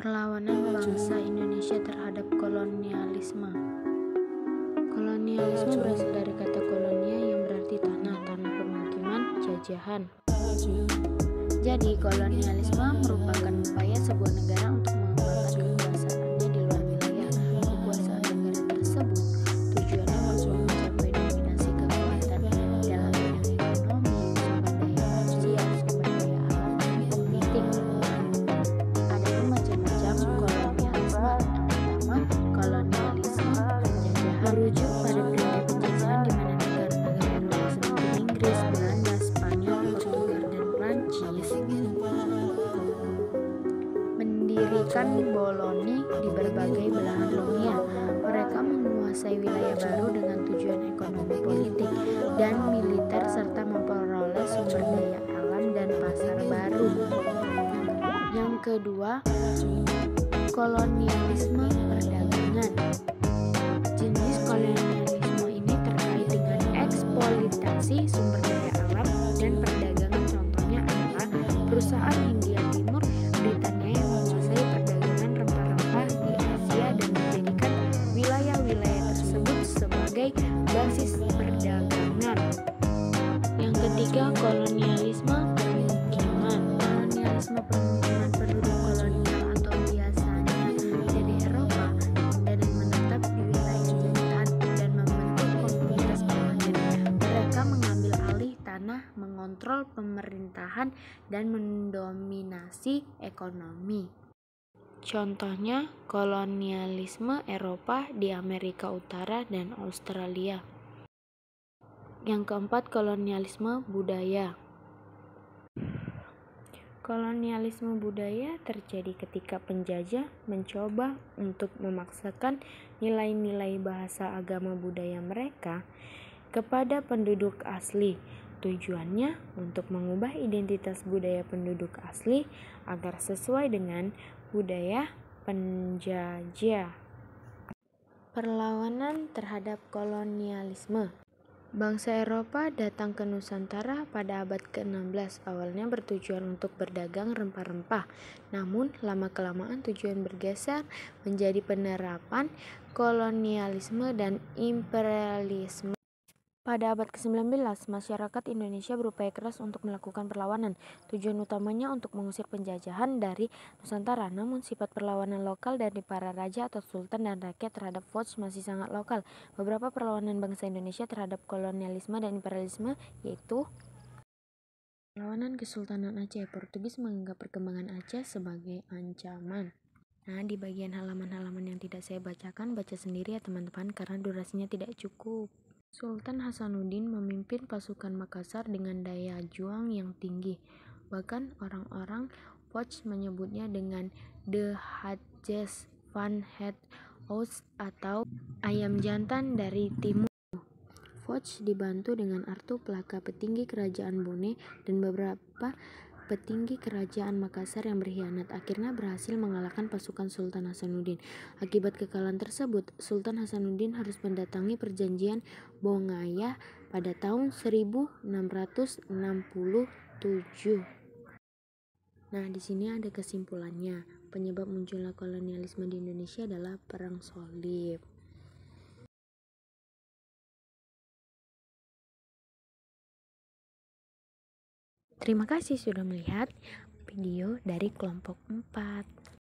Perlawanan bangsa Indonesia terhadap kolonialisme. Kolonialisme berasal dari kata kolonia yang berarti tanah permukiman, jajahan. Jadi, kolonialisme merupakan upaya sebuah negara untuk mengembangkan kekuasaannya di luar wilayah kekuasaan negara tersebut. Tujuannya untuk mencapai dominasi kekuatan dalam bidang ekonomi, sumber daya manusia, sumber daya alam, dan politik. Ada macam-macam kolonialisme. Pertama, kolonialisme penjajahan merujuk pada periode penjajahan di mana negara-negara luar seperti Inggris, Belanda, Spanyol, Portugal, dan Prancis mendirikan koloni di berbagai belahan dunia. Mereka menguasai wilayah baru dengan tujuan ekonomi, politik, dan militer serta memperoleh sumber daya alam dan pasar baru. Yang kedua, kolonialisme perdagangan. Jenis kolonialisme ini terkait dengan eksploitasi sumber daya alam dan perdagangan. Contohnya adalah perusahaan Hindia Timur Britania yang menguasai perdagangan rempah-rempah di Asia dan menjadikan wilayah-wilayah tersebut sebagai basis perdagangan. Yang ketiga, kolonialisme permukiman. Kolonialisme permukiman penduduk kolonial atau biasanya dari Eropa dan menetap di wilayah jajahan dan membentuk komunitas permanen. Mereka mengambil alih tanah, mengontrol pemerintahan, dan mendominasi ekonomi. Contohnya, kolonialisme Eropa di Amerika Utara dan Australia. Yang keempat, kolonialisme budaya. Kolonialisme budaya terjadi ketika penjajah mencoba untuk memaksakan nilai-nilai bahasa, agama, budaya mereka kepada penduduk asli. Tujuannya untuk mengubah identitas budaya penduduk asli agar sesuai dengan budaya penjajah. Perlawanan terhadap kolonialisme. Bangsa Eropa datang ke Nusantara pada abad ke-16. Awalnya bertujuan untuk berdagang rempah-rempah. Namun, lama-kelamaan tujuan bergeser menjadi penerapan kolonialisme dan imperialisme. Pada abad ke-19, masyarakat Indonesia berupaya keras untuk melakukan perlawanan. Tujuan utamanya untuk mengusir penjajahan dari Nusantara. Namun sifat perlawanan lokal dari para raja atau sultan dan rakyat terhadap Foj masih sangat lokal. Beberapa perlawanan bangsa Indonesia terhadap kolonialisme dan imperialisme yaitu perlawanan Kesultanan Aceh. Portugis menganggap perkembangan Aceh sebagai ancaman. Nah, di bagian halaman-halaman yang tidak saya bacakan, baca sendiri ya teman-teman karena durasinya tidak cukup. Sultan Hasanuddin memimpin pasukan Makassar dengan daya juang yang tinggi. Bahkan orang-orang Foj menyebutnya dengan The Hadjes van het Oost atau ayam jantan dari timur. Foj dibantu dengan Artu Plaka, petinggi kerajaan Bone, dan beberapa petinggi kerajaan Makassar yang berkhianat. Akhirnya berhasil mengalahkan pasukan Sultan Hasanuddin. Akibat kekalahan tersebut, Sultan Hasanuddin harus mendatangi perjanjian Bongaya pada tahun 1667. Nah, di sini ada kesimpulannya. Penyebab munculnya kolonialisme di Indonesia adalah perang salib. Terima kasih sudah melihat video dari kelompok 4.